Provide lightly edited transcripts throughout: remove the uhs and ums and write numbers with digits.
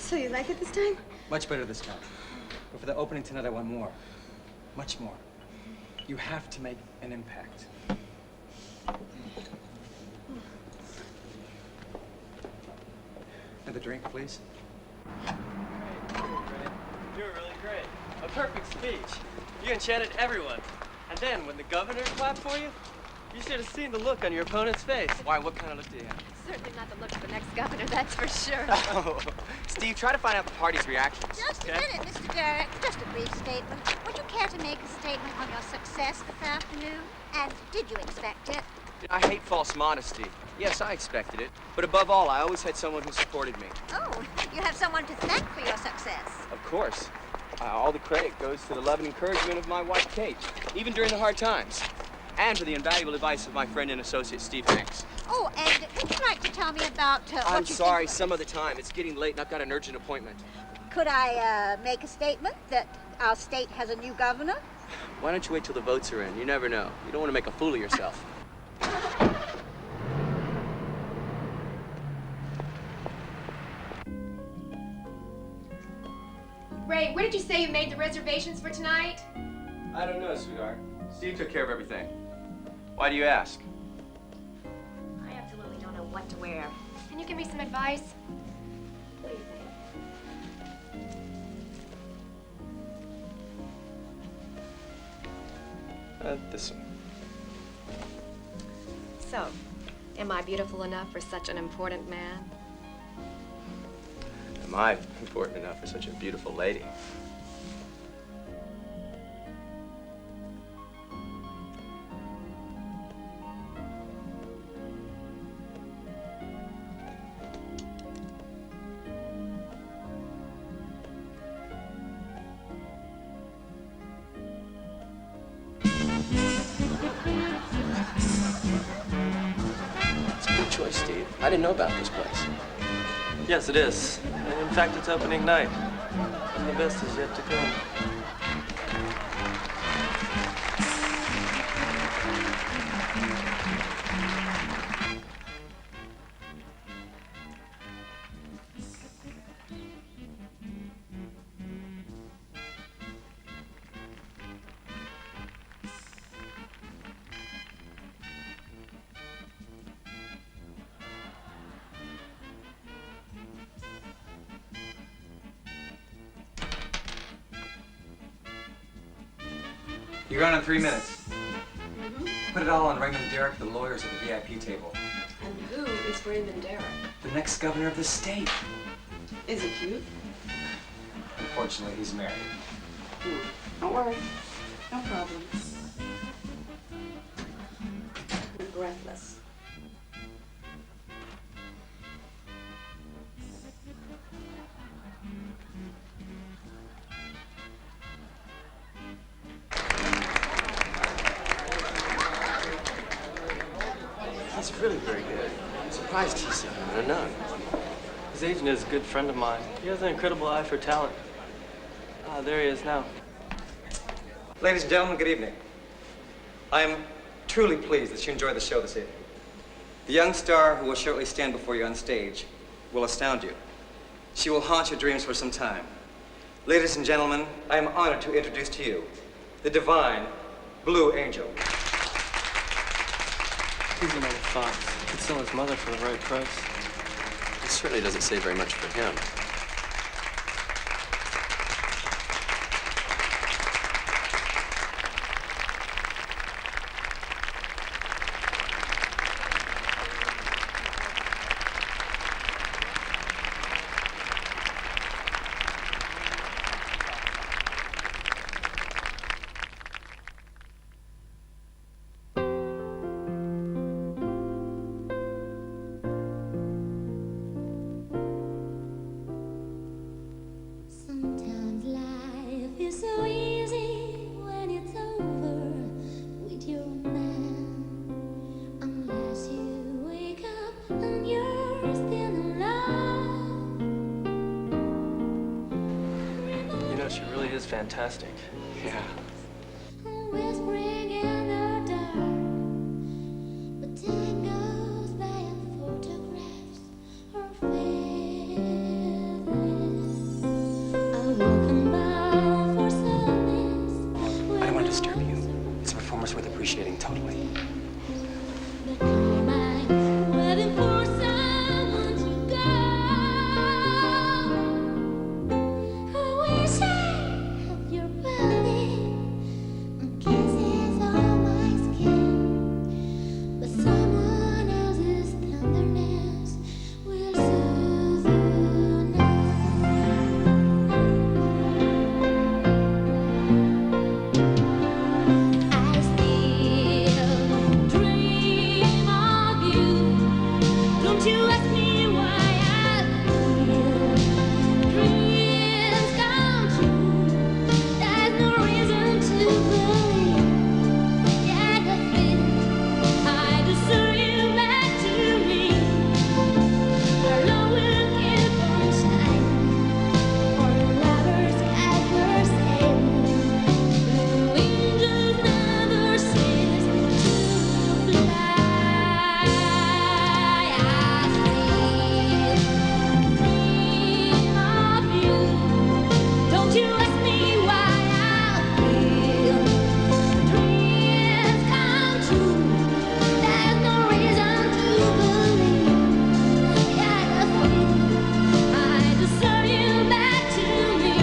So you like it this time? Much better this time. But for the opening tonight, I want more. Much more. You have to make an impact. Another drink, please. You were really great. A perfect speech. You enchanted everyone. And then, when the governor clapped for you, you should have seen the look on your opponent's face. Why? What kind of look do you have? Certainly not the look of the next governor, that's for sure. Oh, Steve, try to find out the party's reactions. Just a minute, Mr. Derek. Just a brief statement. Would you care to make a statement on your success this afternoon? And did you expect it? I hate false modesty. Yes, I expected it. But above all, I always had someone who supported me. Oh, you have someone to thank for your success. Of course. All the credit goes to the love and encouragement of my wife, Kate, even during the hard times. And to the invaluable advice of my friend and associate, Steve Hanks. Oh, and would you like to tell me about I'm sorry, some other time. It's getting late and I've got an urgent appointment. Could I make a statement that our state has a new governor? Why don't you wait till the votes are in? You never know. You don't want to make a fool of yourself. Ray, where did you say you made the reservations for tonight? I don't know, sweetheart. Steve took care of everything. Why do you ask? I absolutely don't know what to wear. Can you give me some advice? What do you think? This one. So, am I beautiful enough for such an important man? Am I important enough for such a beautiful lady? Steve. I didn't know about this place. Yes, it is. In fact, it's opening night. And the best is yet to come. You're on in 3 minutes. Put it all on Raymond Derek, the lawyers at the VIP table. And who is Raymond Derek? The next governor of the state. Is he cute? Unfortunately, he's married. Don't worry. No problem. I'm breathless. He's really very good. I'm surprised he's a nun. His agent is a good friend of mine. He has an incredible eye for talent. Ah, there he is now. Ladies and gentlemen, good evening. I am truly pleased that you enjoyed the show this evening. The young star who will shortly stand before you on stage will astound you. She will haunt your dreams for some time. Ladies and gentlemen, I am honored to introduce to you the divine Blue Angel. He's another fox. Could sell his mother for the right price. It certainly doesn't say very much for him. She really is fantastic. Yeah. much worth appreciating totally. Waiting for someone to go. I wish I had your body and kisses on my skin, but someone else's tenderness will soothe you now. I still dream of you. Don't you ask me why I feel dreams come true. There's no reason to believe. Yet I feel I deserve you back to me. Our love will keep on shining, for lovers ever say. Blue angels never cease to fly. I still dream of you. Don't you ask me why I feel dreams come true. There's no reason to believe. Yet I feel I deserve you back to me.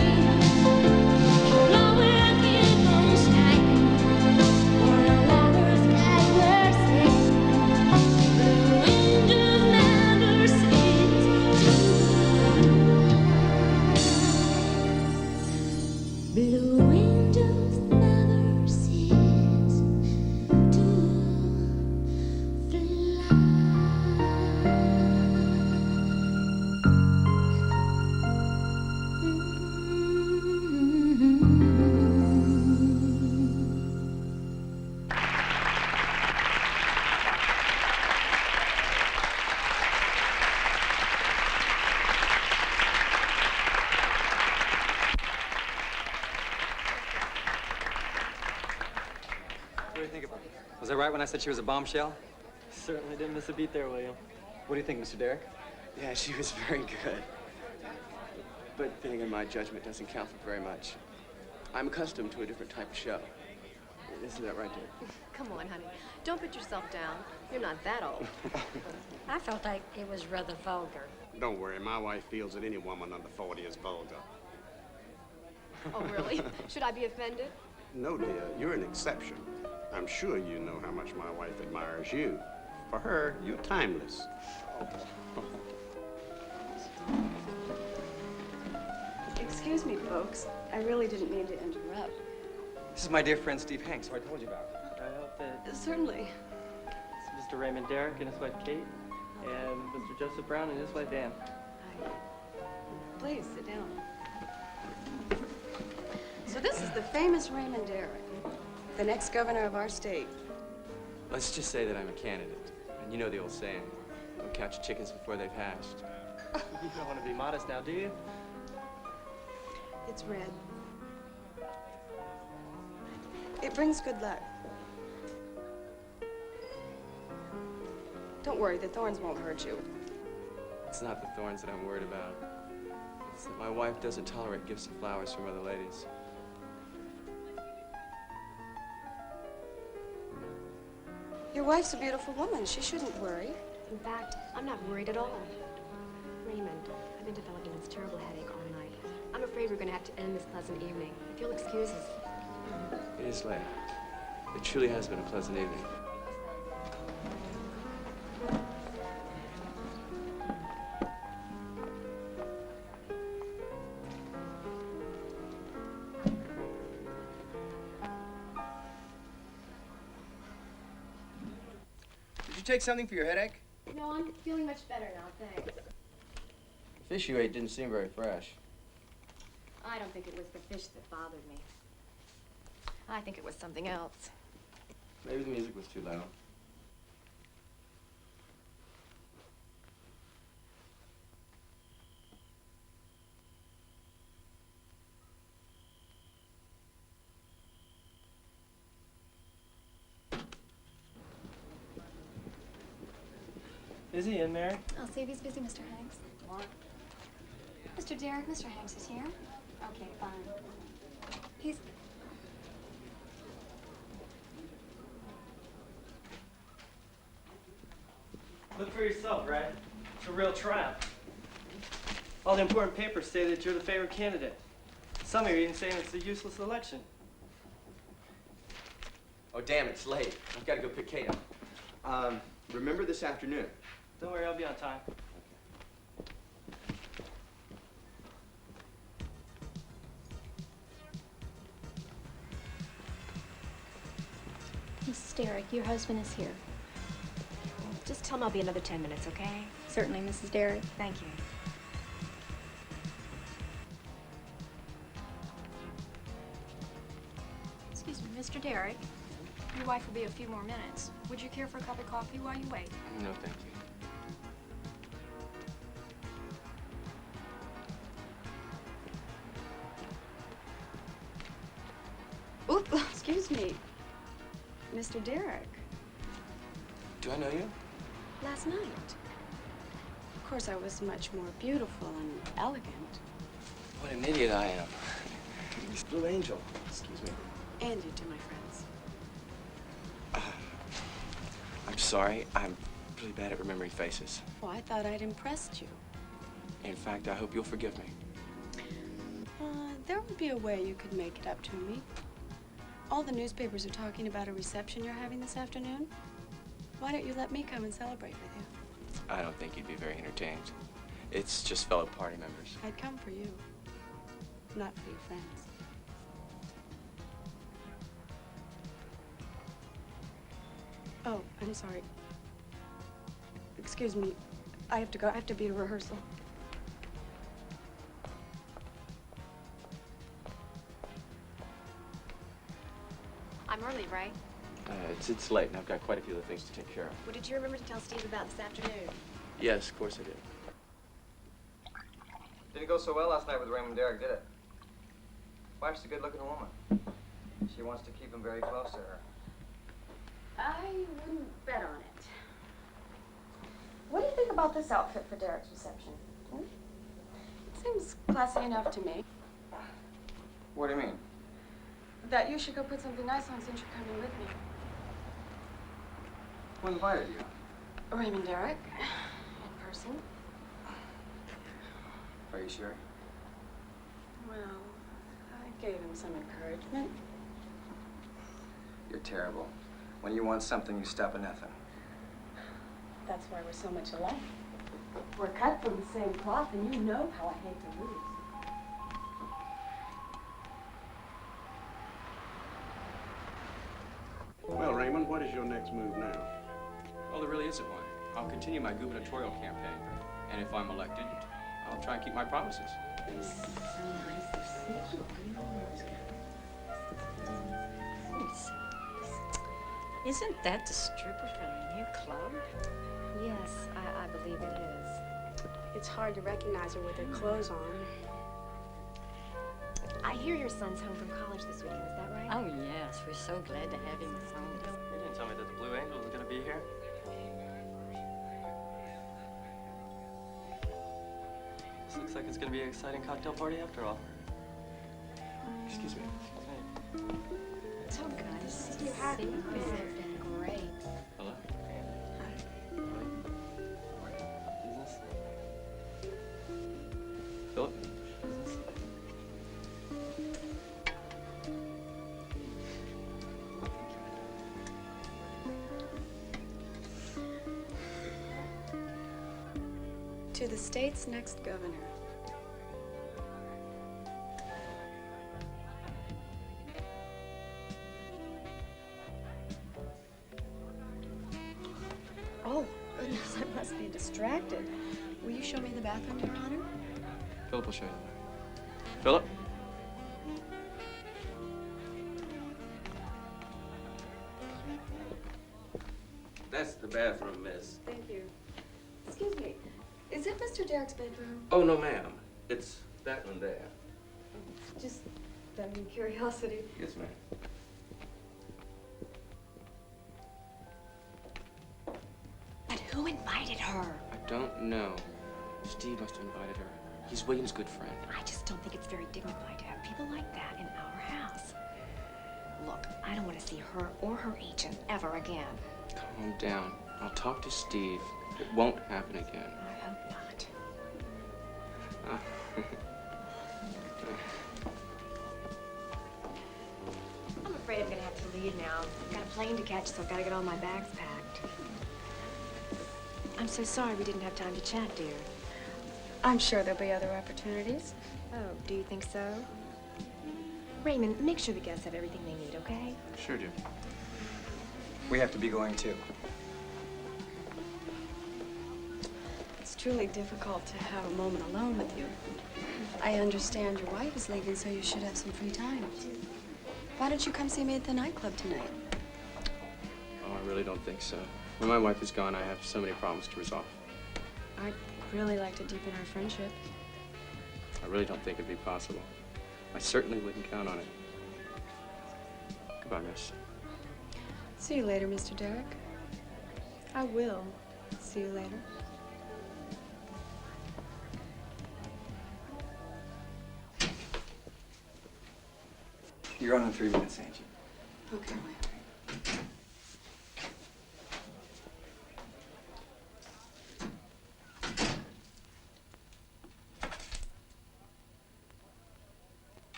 Our love will keep on shining, for lovers ever say. Blue angels never cease to fly. Blue angels never cease to What do you think about it? Was I right when I said she was a bombshell? Certainly didn't miss a beat there, William. What do you think, Mr. Derek? Yeah, she was very good. But then again, my judgment doesn't count for very much. I'm accustomed to a different type of show. Isn't that right, dear? Come on, honey. Don't put yourself down. You're not that old. I felt like it was rather vulgar. Don't worry, my wife feels that any woman under 40 is vulgar. Oh, really? Should I be offended? No, dear, you're an exception. I'm sure you know how much my wife admires you. For her, you're timeless. Excuse me, folks. I really didn't mean to interrupt. This is my dear friend Steve Hanks, who I told you about. I hope that Certainly. it's Mr. Raymond Derek and his wife Kate, and Mr. Joseph Brown and his wife Ann. Please, sit down. So this is the famous Raymond Derek, the next governor of our state. Let's just say that I'm a candidate. And you know the old saying, don't catch chickens before they've hatched. You don't want to be modest now, do you? It's red. It brings good luck. Don't worry, the thorns won't hurt you. It's not the thorns that I'm worried about. It's that my wife doesn't tolerate gifts of flowers from other ladies. Your wife's a beautiful woman. She shouldn't worry. In fact, I'm not worried at all. Raymond, I've been developing this terrible headache all night. I'm afraid we're going to have to end this pleasant evening. If you'll excuse us. It is late. It truly has been a pleasant evening. Did you take something for your headache? No, I'm feeling much better now, thanks. The fish you ate didn't seem very fresh. I don't think it was the fish that bothered me. I think it was something else. Maybe the music was too loud. Is he in, Mary? I'll see if he's busy, Mr. Hanks. What? Mr. Derek, Mr. Hanks is here. Okay, fine. He's... Look for yourself, Ray. It's a real trap. All the important papers say that you're the favorite candidate. Some are even saying it's a useless election. Oh, damn, it's late. I've got to go pick Kate up. Remember this afternoon. Don't worry, I'll be on time. Mrs. Derek, your husband is here. Just tell him I'll be another 10 minutes, okay? Certainly, Mrs. Derek. Thank you. Excuse me, Mr. Derek. Your wife will be a few more minutes. Would you care for a cup of coffee while you wait? No, thank you. Oop, excuse me. Mr. Derek. Do I know you? Last night. Of course, I was much more beautiful and elegant. What an idiot I am. Miss Blue Angel. Excuse me. And you to my friends. I'm sorry. I'm really bad at remembering faces. Oh, I thought I'd impressed you. In fact, I hope you'll forgive me. There would be a way you could make it up to me. All the newspapers are talking about a reception you're having this afternoon. Why don't you let me come and celebrate with you? I don't think you'd be very entertained. It's just fellow party members. I'd come for you, not for your friends. Oh, I'm sorry. Excuse me. I have to go. I have to be at rehearsal. I'm early, right? It's late, and I've got quite a few other things to take care of. What did you remember to tell Steve about this afternoon? Yes, of course I did. Didn't go so well last night with Raymond Derek, did it? Wife's a good-looking woman. She wants to keep him very close to her. I wouldn't bet on it. What do you think about this outfit for Derek's reception? Hmm? It seems classy enough to me. What do you mean? That you should go put something nice on since you're coming with me. Who invited you? Raymond Derek, in person. Are you sure? Well, I gave him some encouragement. You're terrible. When you want something, you stop at nothing. That's why we're so much alike. We're cut from the same cloth, and you know how I hate to lose. Well, Raymond, what is your next move now? Well, there really isn't one. I'll continue my gubernatorial campaign, and if I'm elected, I'll try and keep my promises. Isn't that the stripper from the new club? Yes, I believe it is. It's hard to recognize her with her clothes on. I hear your son's home from college this weekend, is that right? Oh, yes. We're so glad to have him home. They didn't tell me that the Blue Angel was going to be here. This looks like it's going to be an exciting cocktail party after all. Excuse me. So good to see you. Great. Hello? Hi. Business? Philip? Business? To the state's next governor. Oh, goodness, I must be distracted. Will you show me the bathroom, Your Honor? Philip will show you that. Philip? That's the bathroom, miss. Thank you. Excuse me, is it Mr. Derek's bedroom? Oh, no, ma'am. It's that one there. Just out of curiosity. Yes, ma'am. But who invited her? I don't know. Steve must have invited her. He's William's good friend. I just don't think it's very dignified to have people like that in our house. Look, I don't want to see her or her agent ever again. Calm down. I'll talk to Steve. It won't happen again. I hope not. I'm afraid I'm gonna have to leave now. I've got a plane to catch, so I've got to get all my bags packed. I'm so sorry we didn't have time to chat, dear. I'm sure there'll be other opportunities. Oh, do you think so? Raymond, make sure the guests have everything they need, okay? Sure do. We have to be going too. It's truly difficult to have a moment alone with you. I understand your wife is leaving, so you should have some free time. Why don't you come see me at the nightclub tonight? Oh, I really don't think so. When my wife is gone, I have so many problems to resolve. I'd really like to deepen our friendship. I really don't think it'd be possible. I certainly wouldn't count on it. Goodbye, miss. See you later, Mr. Derek. I will see you later. You're on in 3 minutes, Angie. Okay.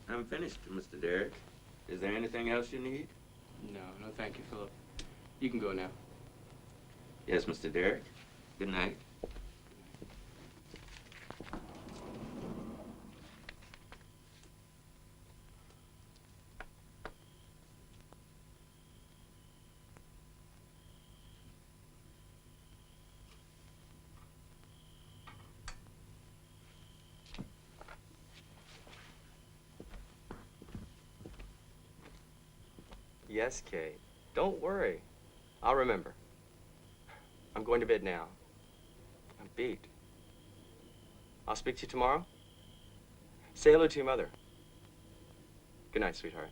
I'm finished, Mr. Derek. Is there anything else you need? No, thank you, Philip. You can go now. Yes, Mr. Derek. Good night. Yes, Kate. Don't worry. I'll remember. I'm going to bed now. I'm beat. I'll speak to you tomorrow. Say hello to your mother. Good night, sweetheart.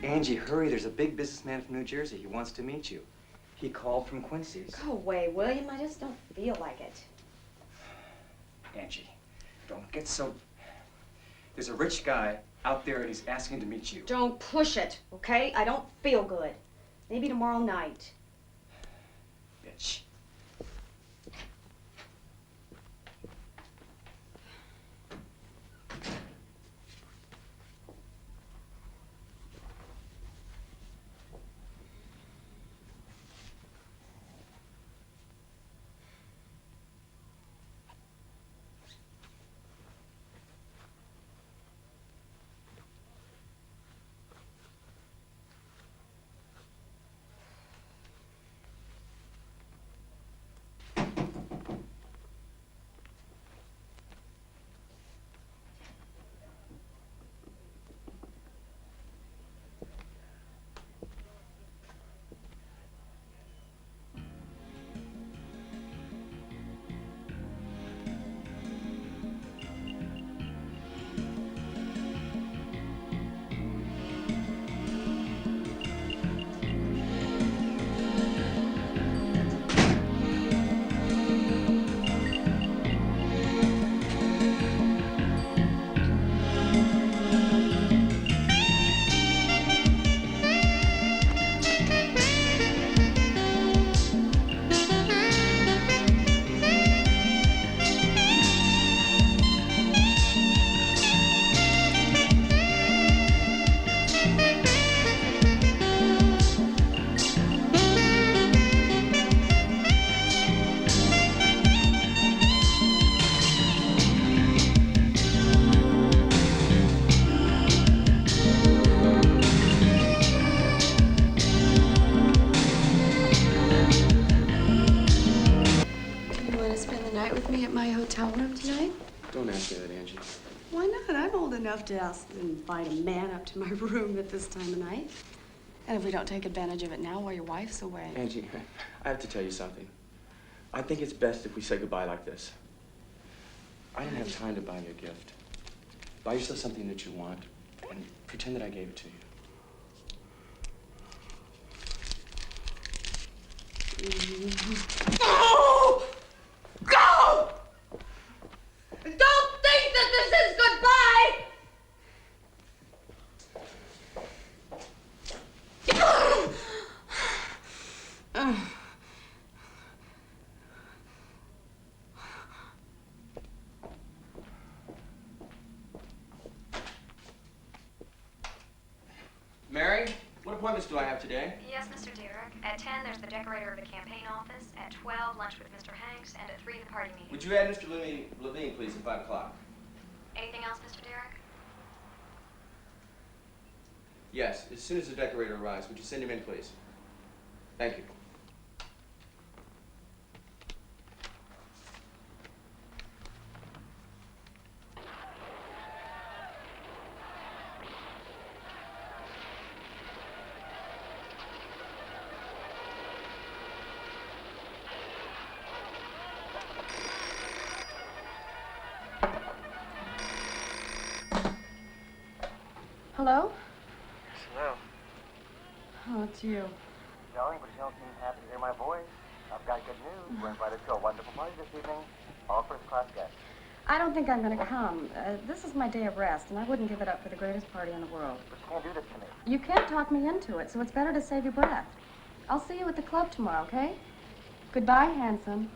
Angie, hurry. There's a big businessman from New Jersey. He wants to meet you. He called from Quincy's. Go away, William. I just don't feel like it. Angie, don't get so... There's a rich guy out there and he's asking to meet you. Don't push it, okay? I don't feel good. Maybe tomorrow night. Bitch. hotel room tonight? Don't ask me that, Angie. Why not? I'm old enough to invite a man up to my room at this time of night. And if we don't take advantage of it now while your wife's away. Angie, I have to tell you something. I think it's best if we say goodbye like this. I didn't have time to buy you a gift. Buy yourself something that you want and pretend that I gave it to you. Go! Go! Don't think that this is goodbye! Mary, what appointments do I have today? Yes, Mr. Derek. At 10, there's the decorator of the campaign office. At 12, lunch with Mr. Hanks. And at 3, the party meeting. Would you add Mr. Levine, please, at 5 o'clock? Anything else, Mr. Derek? Yes, as soon as the decorator arrives, would you send him in, please? Thank you. Hello? Hello. Oh, it's you. Darling, but you don't seem happy to hear my voice. I've got good news. We're invited to a wonderful party this evening. All first-class guests. I don't think I'm going to come. This is my day of rest, and I wouldn't give it up for the greatest party in the world. But you can't do this to me. You can't talk me into it, so it's better to save your breath. I'll see you at the club tomorrow, okay? Goodbye, handsome.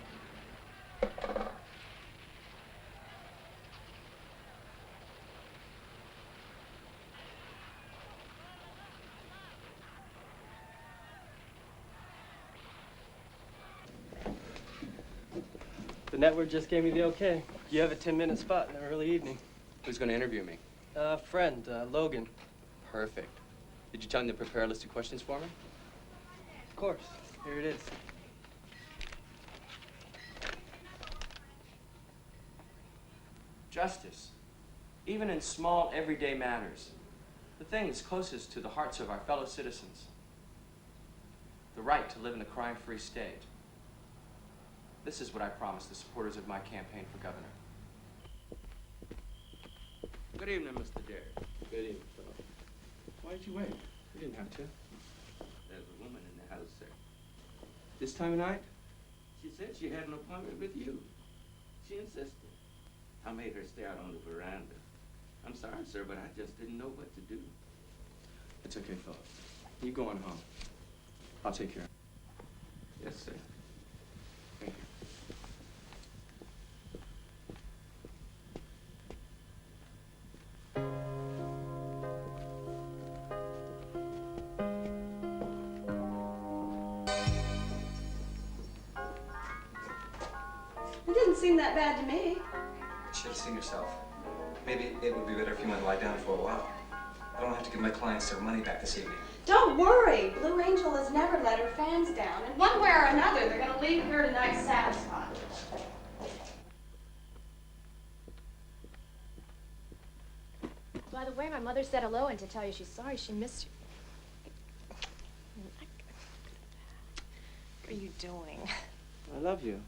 The network just gave me the okay. You have a 10-minute spot in the early evening. Who's going to interview me? Friend, Logan. Perfect. Did you tell him to prepare a list of questions for me? Of course. Here it is. Justice, even in small, everyday matters. The thing that's closest to the hearts of our fellow citizens. The right to live in a crime-free state. This is what I promised the supporters of my campaign for governor. Good evening, Mr. Derek. Good evening, Philip. Why did you wait? You didn't have to. There's a woman in the house, sir. This time of night? She said she had an appointment with you. She insisted. I made her stay out on the veranda. I'm sorry, sir, but I just didn't know what to do. It's okay, Philip. You go on home. I'll take care of it. Yes, sir. Thank you. It didn't seem that bad to me. You should have seen yourself. Maybe it would be better if you went lie down for a while. I don't have to give my clients their money back this evening. Don't worry. Blue Angel has never let her fans down. And one way or another, they're going to leave here tonight satisfied. By the way, my mother said hello and to tell you she's sorry she missed you. What are you doing? I love you.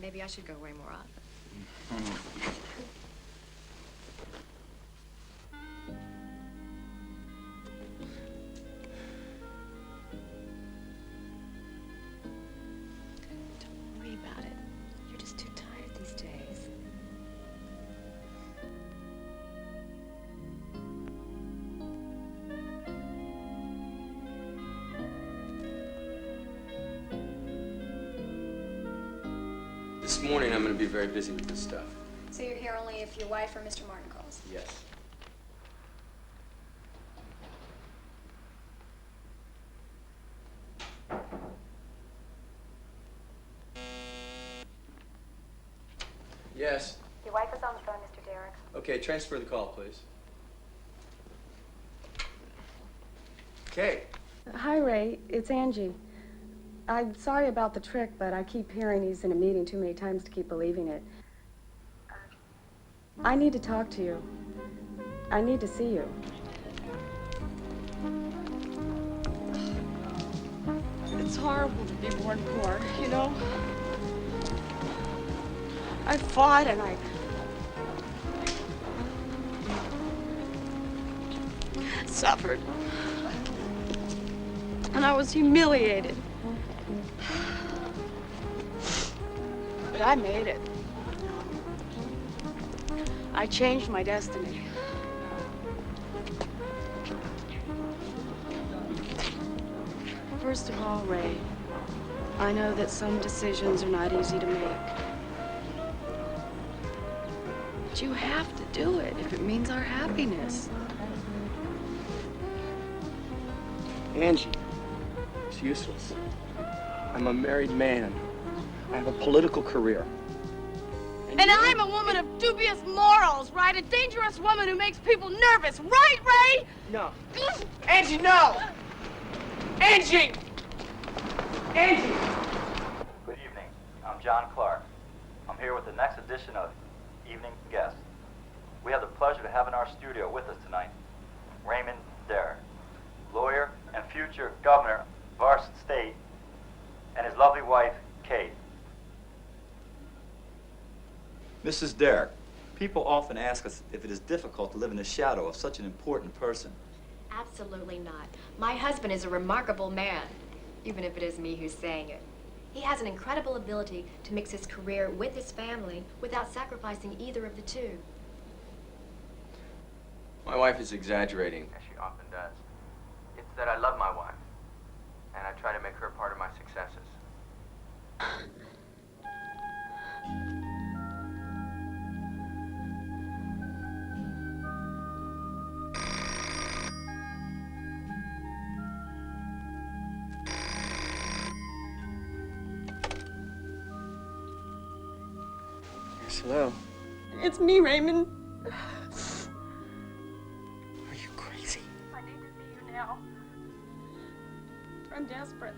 Maybe I should go away more often. Don't worry about it. You're just too tired these days. This morning, I'm going to be very busy with this stuff. So you're here only if your wife or Mr. Martin calls? Yes. Yes. Your wife is on the phone, Mr. Derek. Okay, transfer the call, please. Kate. Hi, Ray. It's Angie. I'm sorry about the trick, but I keep hearing he's in a meeting too many times to keep believing it. I need to talk to you. I need to see you. It's horrible to be born poor, you know? I fought and I suffered. And I was humiliated. But I made it. I changed my destiny. First of all, Ray, I know that some decisions are not easy to make. But you have to do it if it means our happiness. Angie, it's useless. I'm a married man. I have a political career. And I'm a woman of dubious morals, right? A dangerous woman who makes people nervous, right, Ray? No. Angie, no! Angie! Angie! Good evening. I'm John Clark. I'm here with the next edition of Evening Guest. We have the pleasure to have in our studio with us tonight Raymond Derek, lawyer and future governor of our state, and his lovely wife, Kate. Mrs. Derek, people often ask us if it is difficult to live in the shadow of such an important person. Absolutely not. My husband is a remarkable man, even if it is me who's saying it. He has an incredible ability to mix his career with his family without sacrificing either of the two. My wife is exaggerating. As she often does. It's that I love my wife, and I try to make her part of my successes. Yes, hello. It's me, Raymond. Are you crazy? I need to see you now. I'm desperate.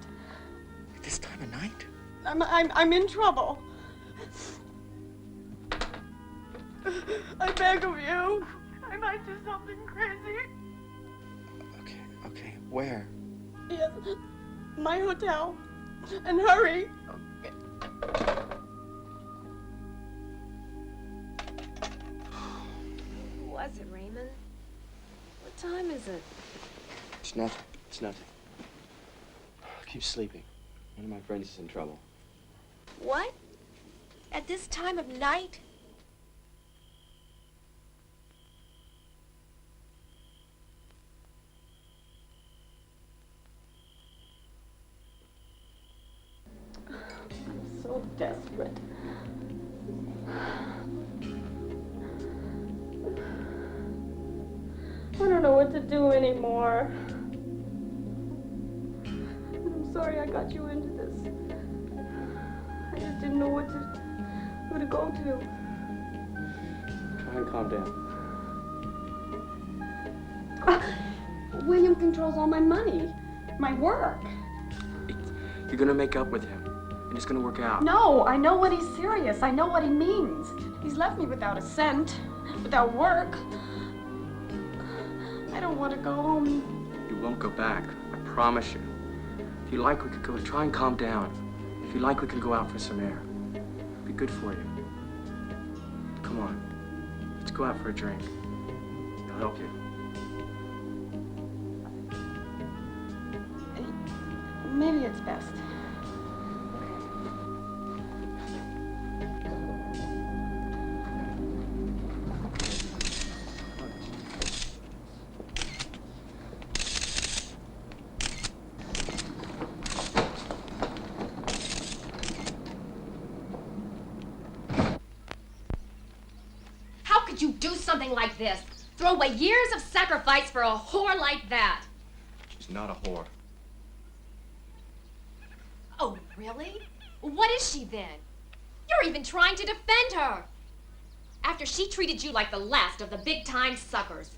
At this time of night? I'm in trouble. I beg of you. I might do something crazy. Okay. Where? Yes, my hotel. And hurry. Who was it, Raymond? What time is it? It's nothing. It's nothing. Keep sleeping. One of my friends is in trouble. What? At this time of night? I'm so desperate. I don't know what to do anymore. I'm sorry I got you into this. I just didn't know who to go to. Try and calm down. William controls all my money, my work. You're gonna make up with him, and it's gonna work out. No, I know what he's serious. I know what he means. He's left me without a cent, without work. I don't want to go home. You won't go back. I promise you. If you like, we could go. Try and calm down. If you like, we can go out for some air. Be good for you. Come on. Let's go out for a drink. I'll help you. Maybe it's best. How could you do something like this? Throw away years of sacrifice for a whore like that? She's not a whore. Oh, really? What is she then? You're even trying to defend her. After she treated you like the last of the big-time suckers.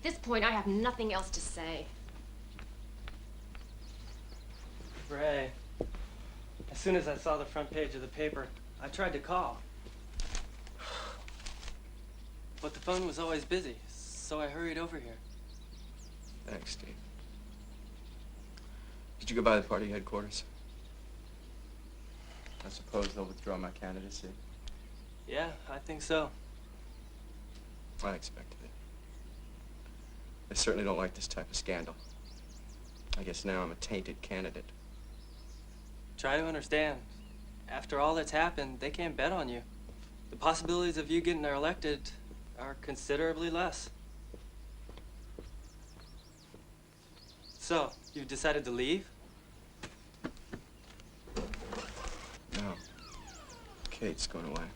At this point, I have nothing else to say. Ray, as soon as I saw the front page of the paper, I tried to call. But the phone was always busy, so I hurried over here. Thanks, Steve. Did you go by the party headquarters? I suppose they'll withdraw my candidacy. Yeah, I think so. I expected it. They certainly don't like this type of scandal. I guess now I'm a tainted candidate. Try to understand. After all that's happened, they can't bet on you. The possibilities of you getting elected are considerably less. So, you've decided to leave? No. Kate's going away.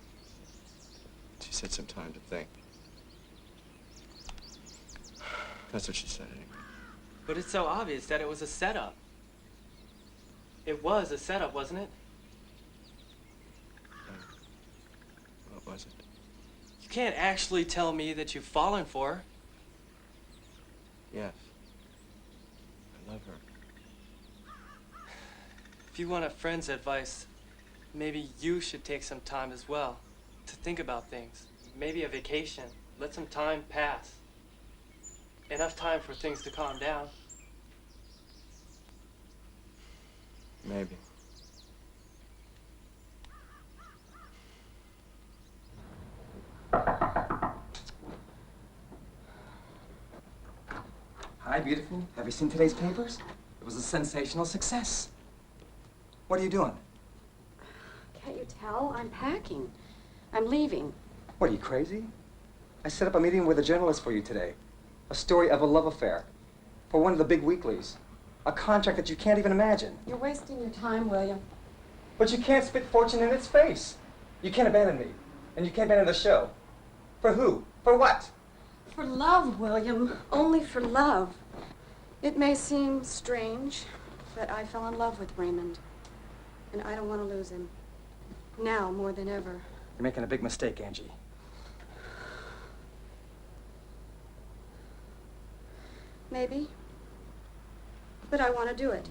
She said some time to think. That's what she said anyway. But it's so obvious that it was a setup. It was a setup, wasn't it? What was it? You can't actually tell me that you've fallen for her. Yes. I love her. If you want a friend's advice, maybe you should take some time as well to think about things. Maybe a vacation. Let some time pass. Enough time for things to calm down. Maybe. Hi, beautiful. Have you seen today's papers? It was a sensational success. What are you doing? Can't you tell? I'm packing. I'm leaving. What, are you crazy? I set up a meeting with a journalist for you today. A story of a love affair. For one of the big weeklies. A contract that you can't even imagine. You're wasting your time, William. But you can't spit fortune in its face. You can't abandon me. And you can't abandon the show. For who? For what? For love, William. Only for love. It may seem strange, but I fell in love with Raymond. And I don't want to lose him. Now, more than ever. You're making a big mistake, Angie. Maybe. But I want to do it.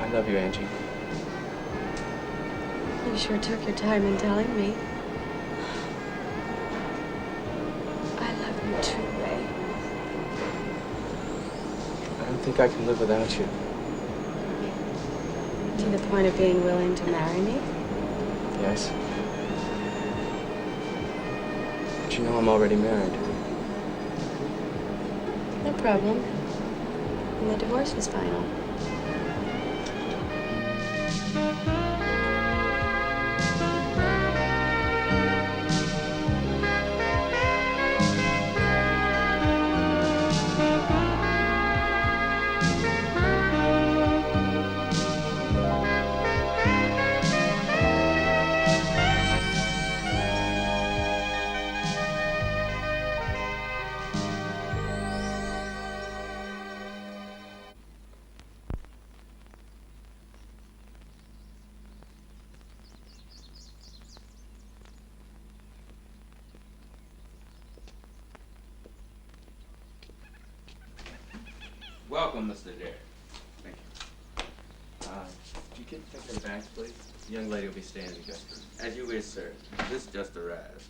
I love you, Angie. You sure took your time in telling me. I love you think I can live without you. To the point of being willing to marry me? Yes. But you know I'm already married. No problem. And the divorce was final. Welcome, Mr. Derek. Thank you. If you could take the bags, please. The young lady will be staying in the guest room. As you wish, sir. This just arrived.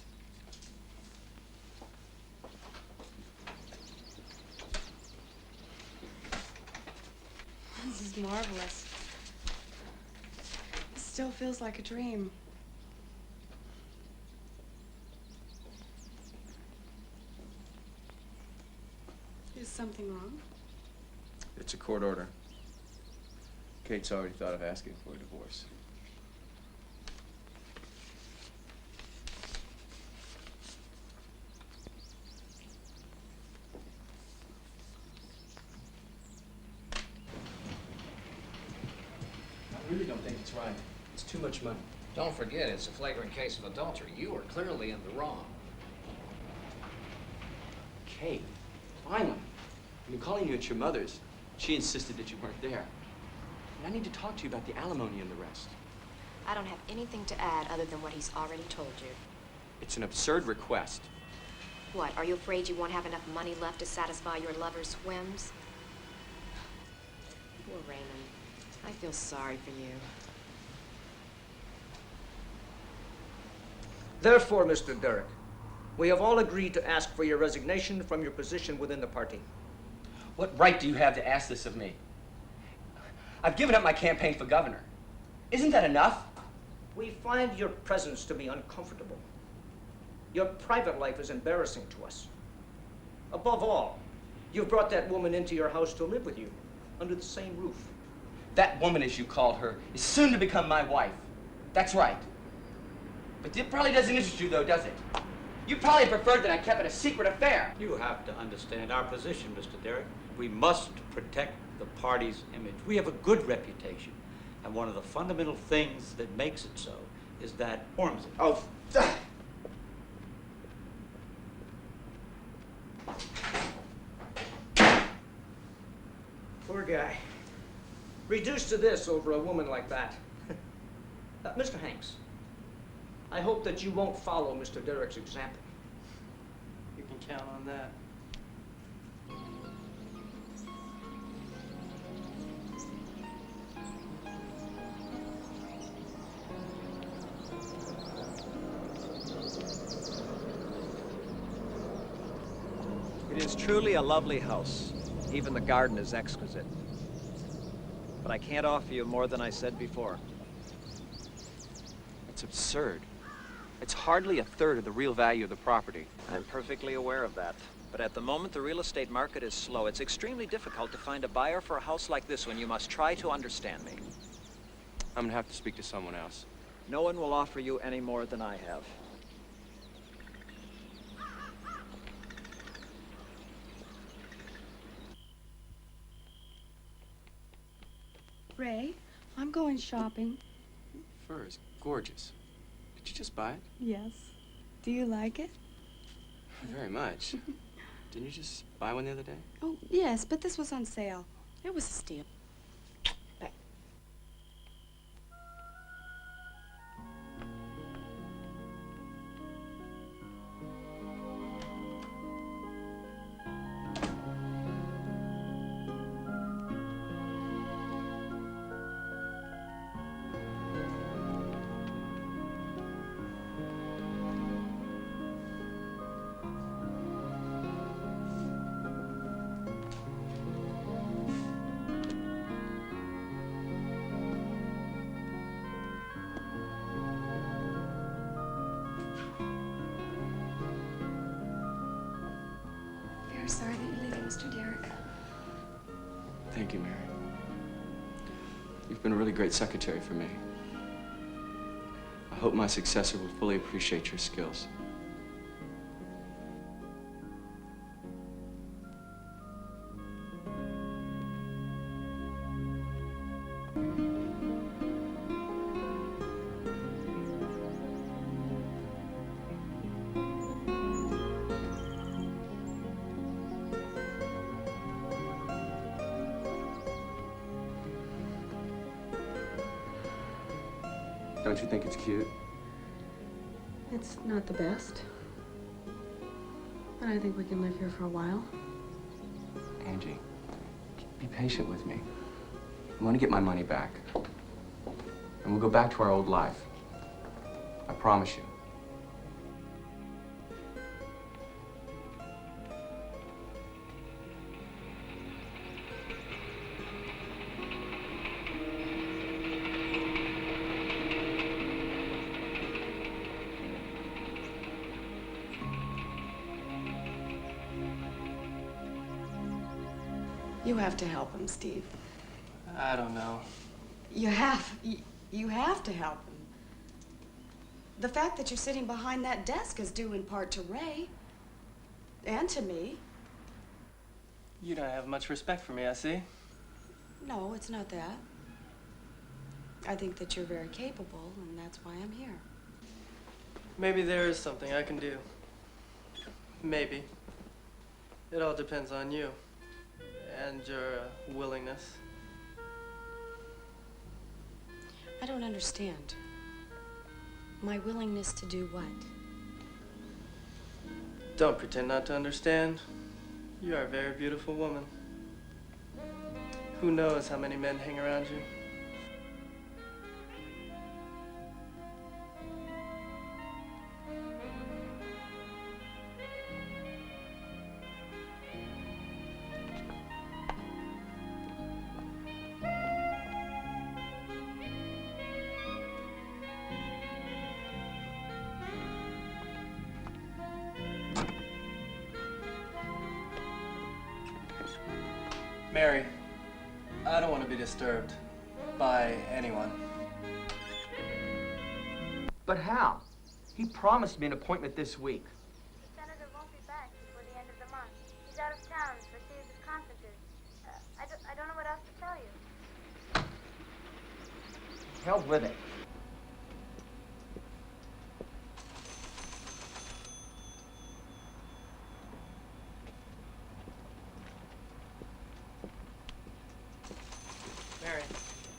This is marvelous. It still feels like a dream. Is something wrong? It's a court order. Kate's already thought of asking for a divorce. I really don't think it's right. It's too much money. Don't forget, it's a flagrant case of adultery. You are clearly in the wrong. Kate, finally. I've been calling you at your mother's. She insisted that you weren't there. And I need to talk to you about the alimony and the rest. I don't have anything to add other than what he's already told you. It's an absurd request. What, are you afraid you won't have enough money left to satisfy your lover's whims? Poor Raymond. I feel sorry for you. Therefore, Mr. Derek, we have all agreed to ask for your resignation from your position within the party. What right do you have to ask this of me? I've given up my campaign for governor. Isn't that enough? We find your presence to be uncomfortable. Your private life is embarrassing to us. Above all, you've brought that woman into your house to live with you, under the same roof. That woman, as you called her, is soon to become my wife. That's right. But it probably doesn't interest you, though, does it? You probably preferred that I kept it a secret affair. You have to understand our position, Mr. Derek. We must protect the party's image. We have a good reputation. And one of the fundamental things that makes it so is that forms it. Oh, poor guy. Reduced to this over a woman like that. Mr. Hanks, I hope that you won't follow Mr. Derek's example. You can count on that. It is truly a lovely house. Even the garden is exquisite. But I can't offer you more than I said before. It's absurd. It's hardly a third of the real value of the property. I'm perfectly aware of that. But at the moment, the real estate market is slow. It's extremely difficult to find a buyer for a house like this one. You must try to understand me. I'm gonna have to speak to someone else. No one will offer you any more than I have. Ray, I'm going shopping. Fur is gorgeous. Did you just buy it? Yes. Do you like it? Very much. Didn't you just buy one the other day? Oh, yes, but this was on sale. It was a steal. Mr. Derek. Thank you, Mary. You've been a really great secretary for me. I hope my successor will fully appreciate your skills. Don't you think it's cute? It's not the best. But I think we can live here for a while. Angie, be patient with me. I want to get my money back. And we'll go back to our old life. I promise you. You have to help him, Steve. I don't know. You have. You have to help him. The fact that you're sitting behind that desk is due in part to Ray. And to me. You don't have much respect for me, I see. No, it's not that. I think that you're very capable, and that's why I'm here. Maybe there is something I can do. Maybe. It all depends on you. And your willingness. I don't understand. My willingness to do what? Don't pretend not to understand. You are a very beautiful woman. Who knows how many men hang around you? Mary, I don't want to be disturbed by anyone. But how? He promised me an appointment this week. The senator won't be back before the end of the month. He's out of town for a series of conferences. I don't know what else to tell you. Hell with it. Mary.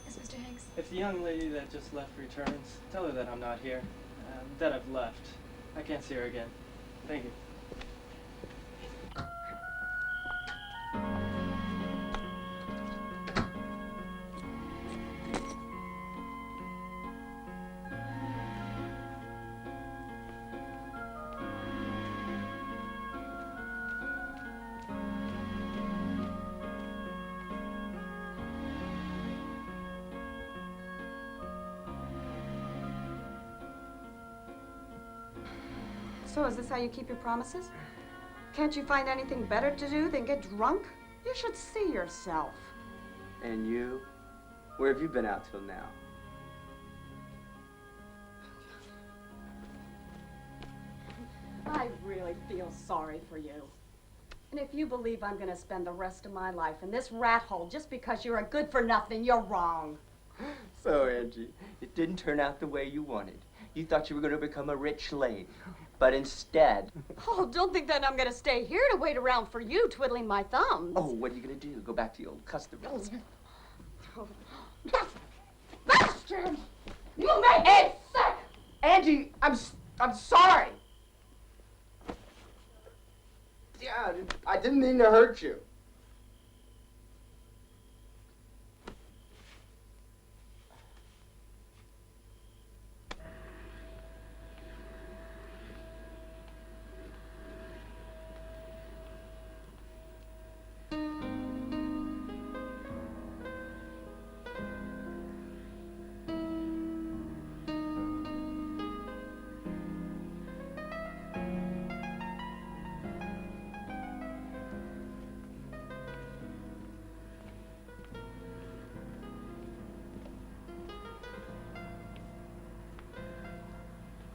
Yes, Mr. Hanks? If the young lady that just left returns, tell her that I'm not here, that I've left. I can't see her again. Thank you. So is this how you keep your promises? Can't you find anything better to do than get drunk? You should see yourself. And you? Where have you been out till now? I really feel sorry for you. And if you believe I'm going to spend the rest of my life in this rat hole just because you're a good-for-nothing, you're wrong. So, Angie, it didn't turn out the way you wanted. You thought you were going to become a rich lady. But instead... Oh, don't think that I'm going to stay here to wait around for you twiddling my thumbs. Oh, what are you going to do? Go back to your old customers? Bastard! You make me sick! Angie, I'm sorry. Yeah, I didn't mean to hurt you.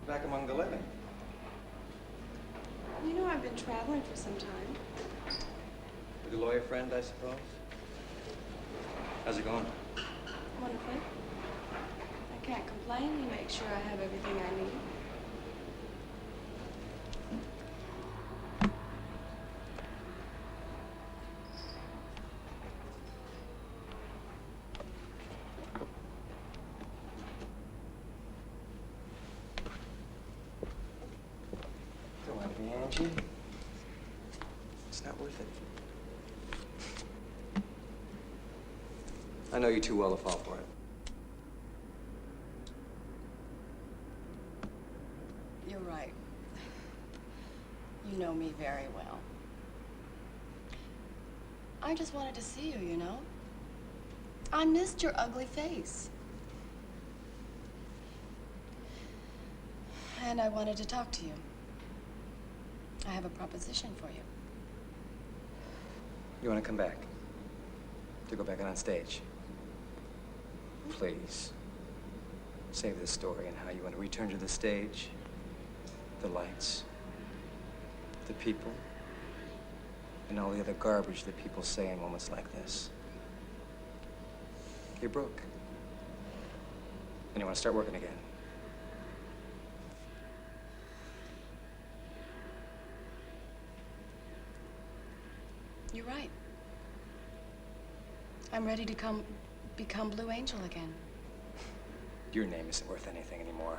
Back among the living. You know, I've been traveling for some time. With a lawyer friend, I suppose? How's it going? Wonderfully. I can't complain. He makes sure I have everything I need. Don't want to be Angie. It's not worth it. I know you too well to fall for it. You're right. You know me very well. I just wanted to see you, you know? I missed your ugly face. And I wanted to talk to you. I have a proposition for you. You want to come back? To go back on stage? Please. Save this story and how you want to return to the stage, the lights, the people, and all the other garbage that people say in moments like this. You're broke. And you want to start working again. You're right. I'm ready to become Blue Angel again. Your name isn't worth anything anymore.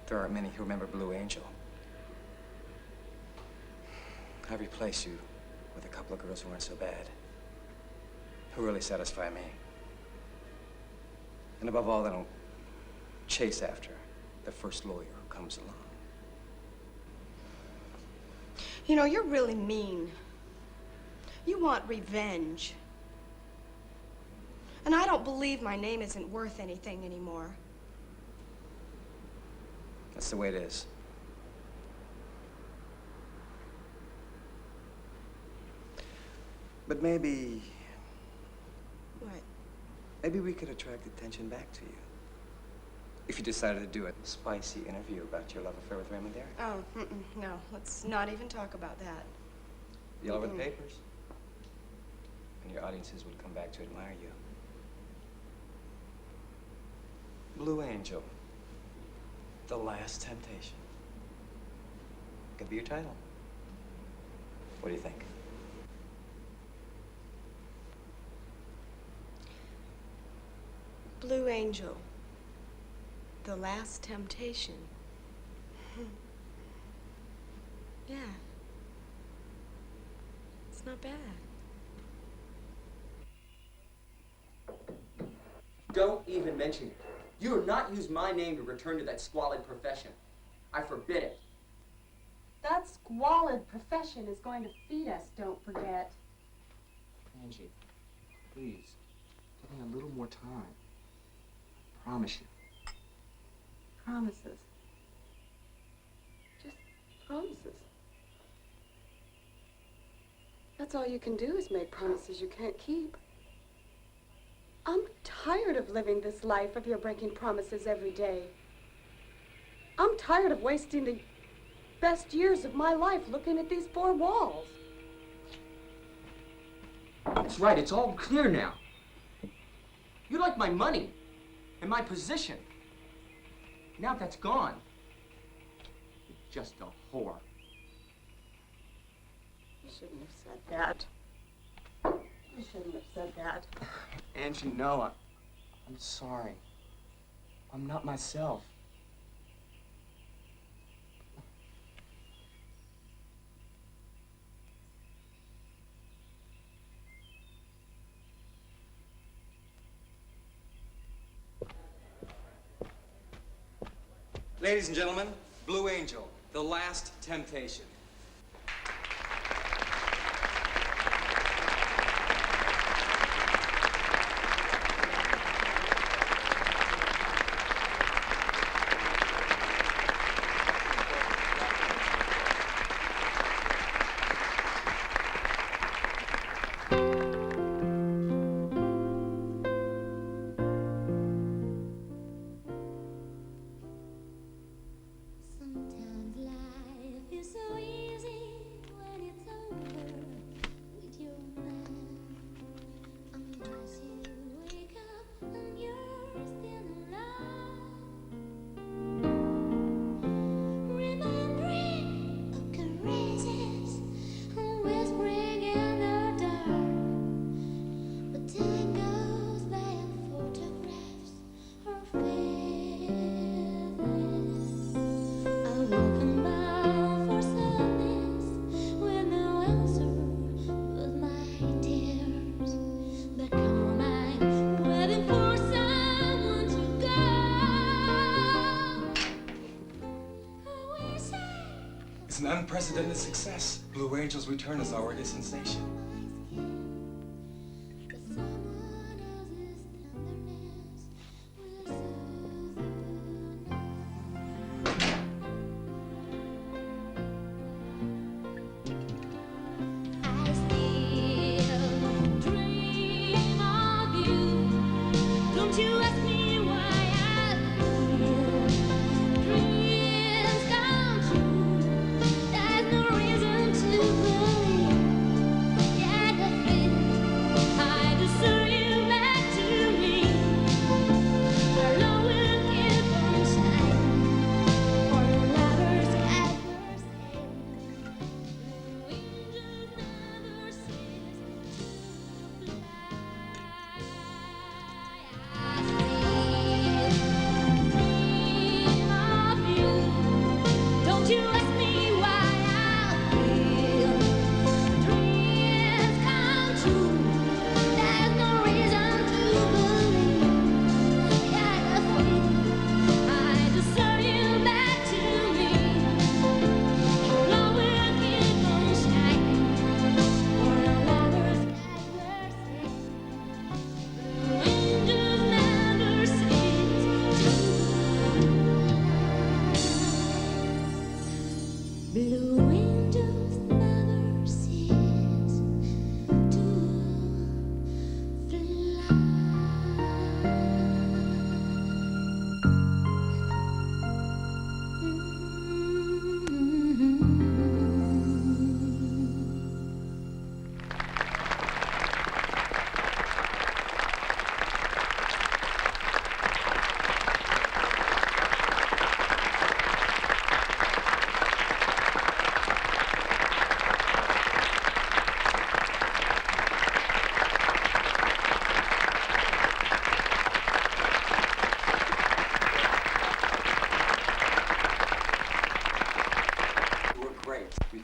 There aren't many who remember Blue Angel. I replace you with a couple of girls who aren't so bad, who really satisfy me. And above all, I don't chase after the first lawyer who comes along. You know, you're really mean. You want revenge. And I don't believe my name isn't worth anything anymore. That's the way it is. But maybe... What? Maybe we could attract attention back to you. If you decided to do a spicy interview about your love affair with Raymond Derek. Oh, no. Let's not even talk about that. Be all over the papers. And your audiences would come back to admire you. Blue Angel. The Last Temptation. Could be your title. What do you think? Blue Angel. The Last Temptation. Yeah. It's not bad. Don't even mention it. You will not use my name to return to that squalid profession. I forbid it. That squalid profession is going to feed us, don't forget. Angie, please, give me a little more time. I promise you. Promises. Just promises. That's all you can do is make promises you can't keep. I'm tired of living this life of your breaking promises every day. I'm tired of wasting the best years of my life looking at these four walls. That's right, it's all clear now. You like my money and my position. Now that's gone. You're just a whore. You shouldn't have said that. You shouldn't have said that. Angie, no, I'm sorry. I'm not myself. Ladies and gentlemen, Blue Angel, The Last Temptation. Unprecedented success. Blue Angel's return is already a sensation.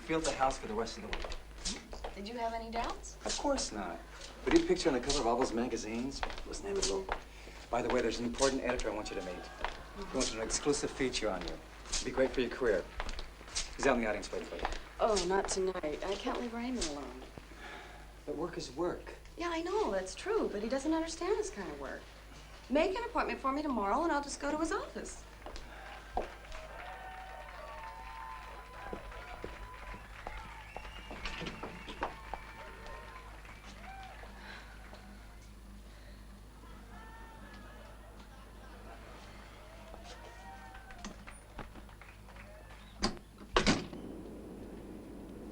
Filled the house for the rest of the week. Did you have any doubts? Of course not. But your picture on the cover of all those magazines was inevitable. By the way, there's an important editor I want you to meet. He wants an exclusive feature on you. It'd be great for your career. He's out in the audience waiting for you. Oh, not tonight. I can't leave Raymond alone. But work is work. Yeah, I know, that's true, but he doesn't understand this kind of work. Make an appointment for me tomorrow and I'll just go to his office.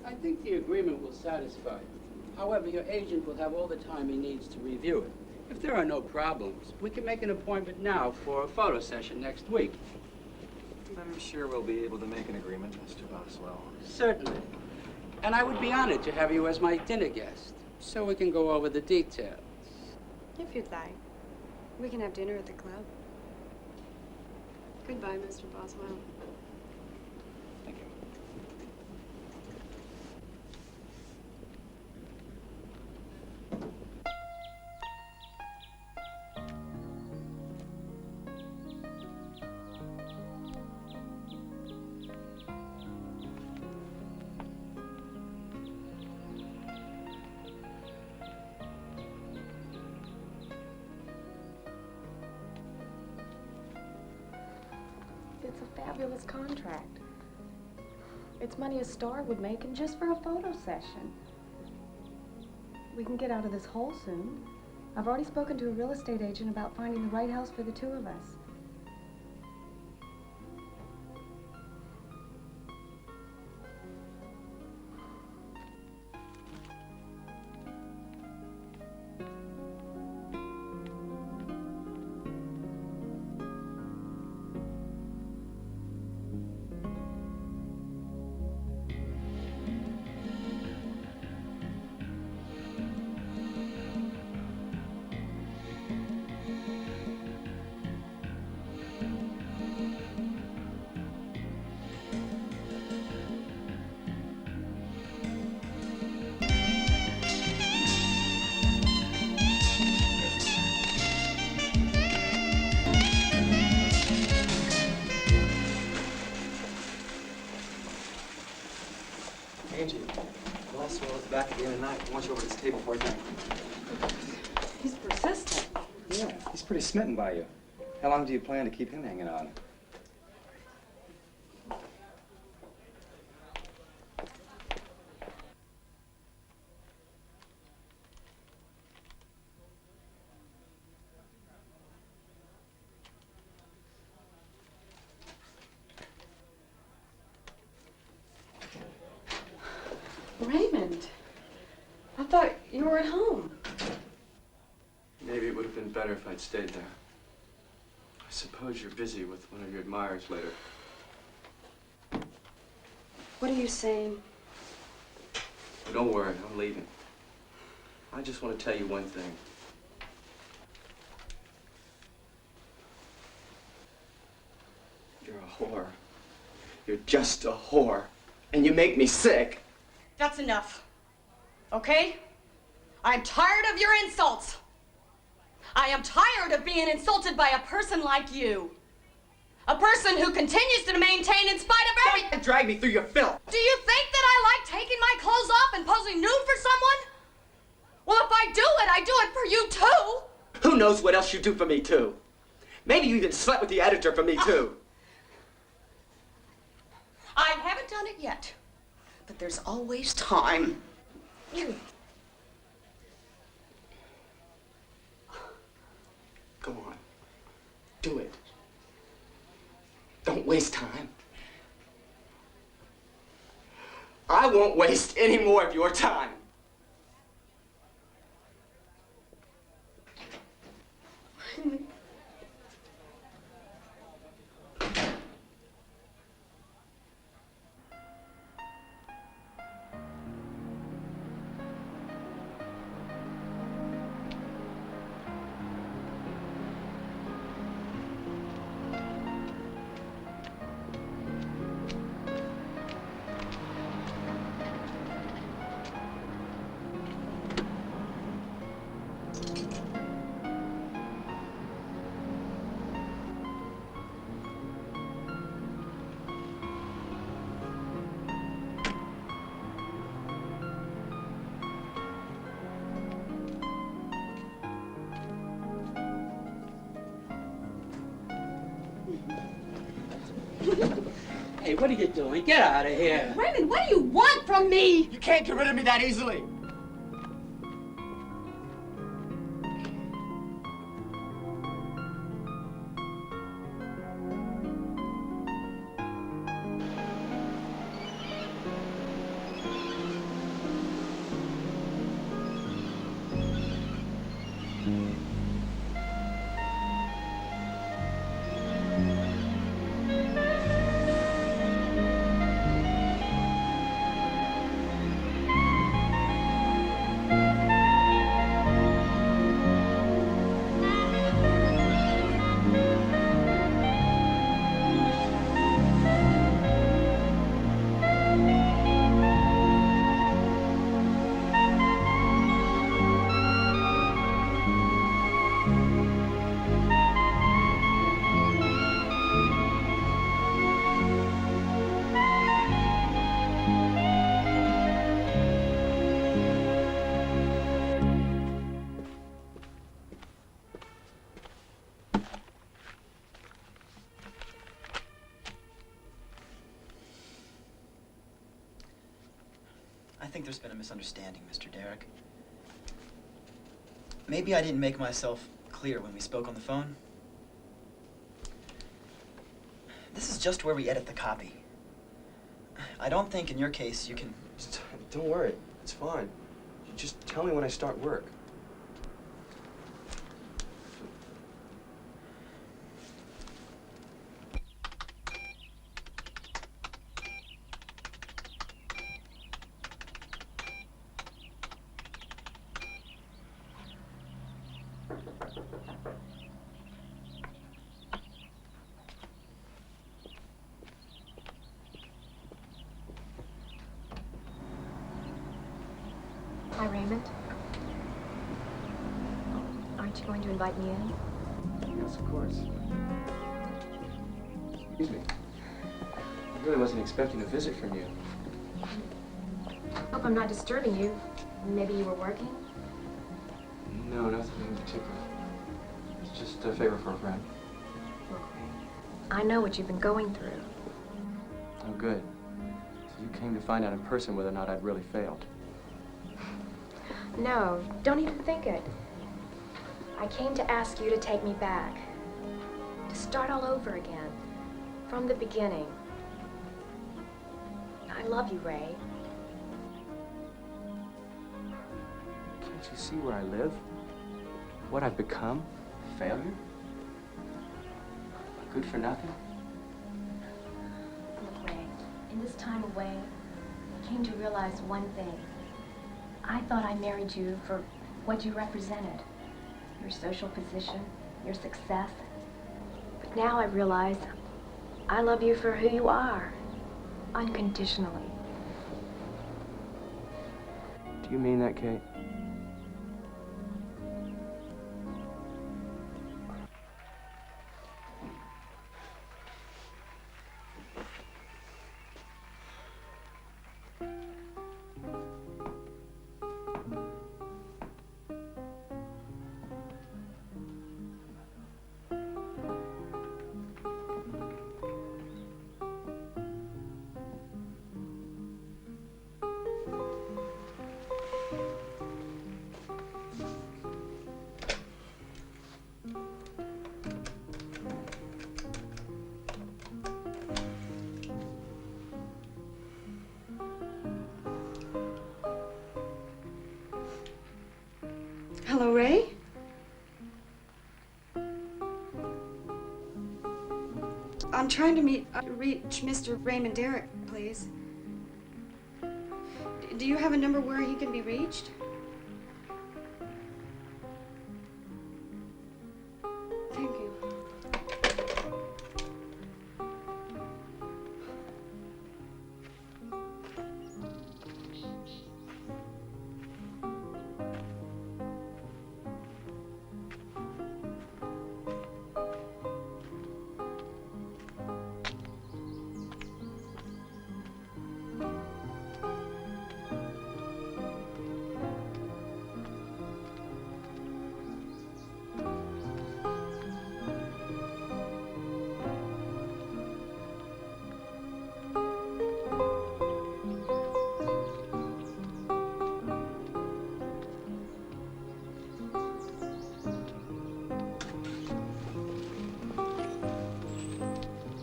I think the agreement will satisfy you. However, your agent will have all the time he needs to review it. If there are no problems, we can make an appointment now for a photo session next week. I'm sure we'll be able to make an agreement, Mr. Boswell. Certainly. And I would be honored to have you as my dinner guest, so we can go over the details. If you'd like. We can have dinner at the club. Goodbye, Mr. Boswell. Thank you. It's a fabulous contract. It's money a star would make, and just for a photo session. We can get out of this hole soon. I've already spoken to a real estate agent about finding the right house for the two of us. table 14. He's persistent. Yeah, he's pretty smitten by you. How long do you plan to keep him hanging on? Raymond, I thought you were at home. Maybe it would have been better if I'd stayed there. I suppose you're busy with one of your admirers later. What are you saying? But don't worry, I'm leaving. I just want to tell you one thing. You're a whore. You're just a whore. And you make me sick. That's enough. Okay? I'm tired of your insults. I am tired of being insulted by a person like you. A person who continues to maintain in spite of everything. Don't drag me through your filth. Do you think that I like taking my clothes off and posing nude for someone? Well, if I do it, I do it for you too. Who knows what else you do for me, too? Maybe you even slept with the editor for me, too. I haven't done it yet, but there's always time. Go on. Do it. Don't waste time. I won't waste any more of your time. Hey, what are you doing? Get out of here. Raymond, what do you want from me? You can't get rid of me that easily. I think there's been a misunderstanding, Mr. Derek. Maybe I didn't make myself clear when we spoke on the phone. This is just where we edit the copy. I don't think in your case you can... Don't worry, it's fine. You just tell me when I start work. Hi, Raymond. Aren't you going to invite me in? Yes, of course. Excuse me. I really wasn't expecting a visit from you. Hope I'm not disturbing you. Maybe you were working? No, nothing in particular. It's just a favor for a friend. Look, Ray, I know what you've been going through. Oh, good. So you came to find out in person whether or not I'd really failed. No, don't even think it. I came to ask you to take me back. To start all over again. From the beginning. I love you, Ray. Can't you see where I live? What I've become? Failure? Good for nothing? Look, Ray, in this time away, I came to realize one thing. I thought I married you for what you represented. Your social position, your success. But now I realize I love you for who you are. Unconditionally. Do you mean that, Kate? Hello, Ray? I'm trying to reach Mr. Raymond Derek, please. Do you have a number where he can be reached? Thank you.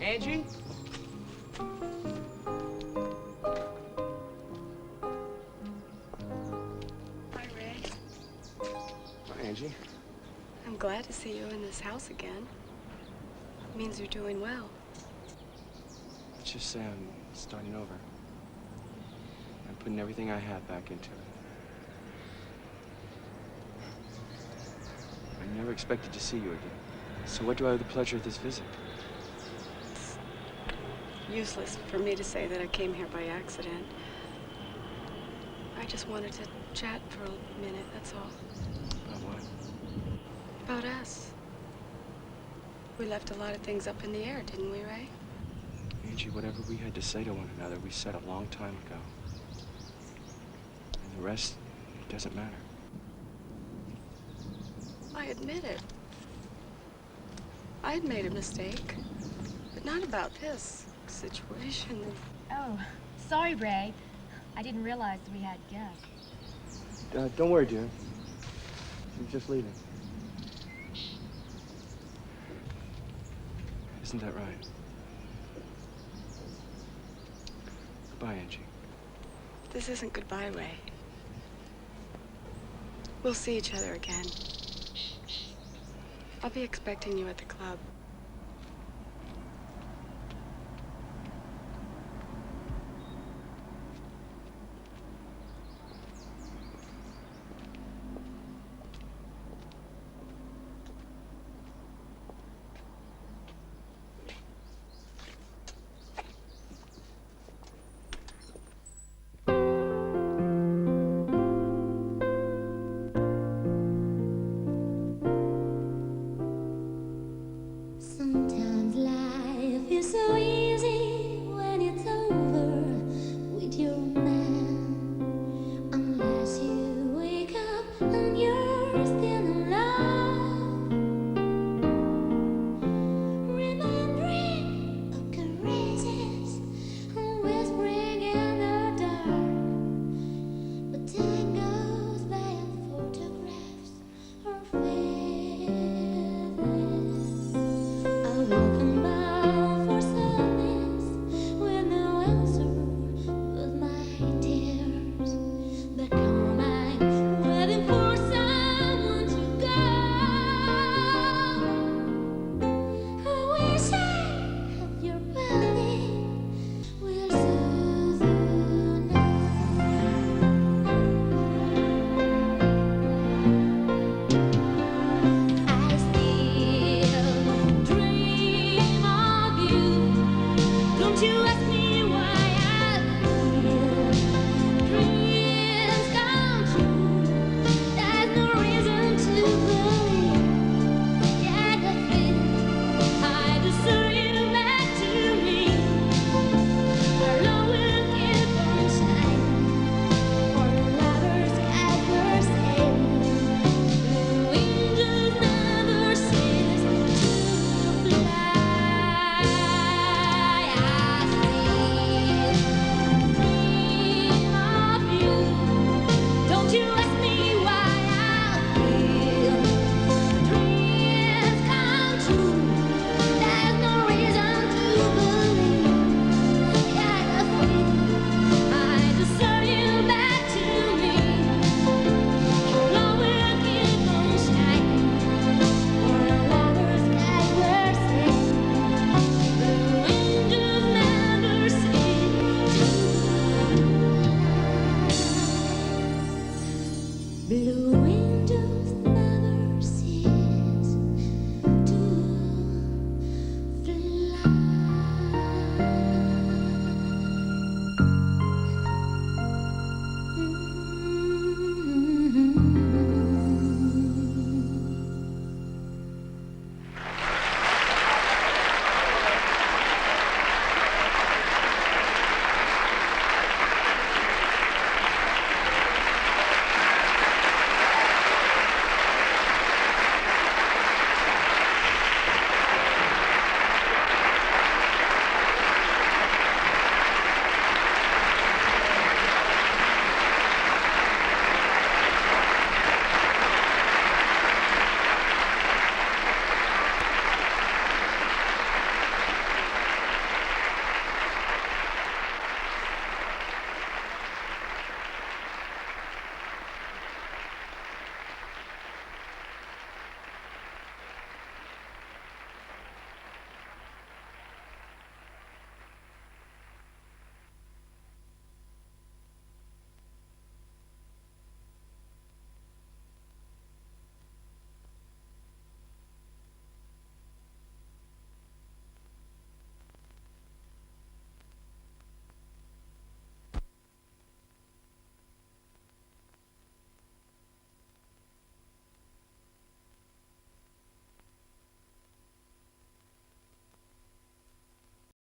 Angie? Hi, Ray. Hi, Angie. I'm glad to see you in this house again. It means you're doing well. Let's just say I'm starting over. I'm putting everything I had back into it. I never expected to see you again. So what do I owe the pleasure of this visit? Useless for me to say that I came here by accident. I just wanted to chat for a minute, that's all. About what? About us. We left a lot of things up in the air, didn't we, Ray? Angie, whatever we had to say to one another, we said a long time ago. And the rest, it doesn't matter. I admit it. I had made a mistake, but not about this situation. Oh, sorry, Ray. I didn't realize we had guests. Don't worry, dear. She's just leaving. Isn't that right? Goodbye, Angie. This isn't goodbye, Ray. We'll see each other again. I'll be expecting you at the club.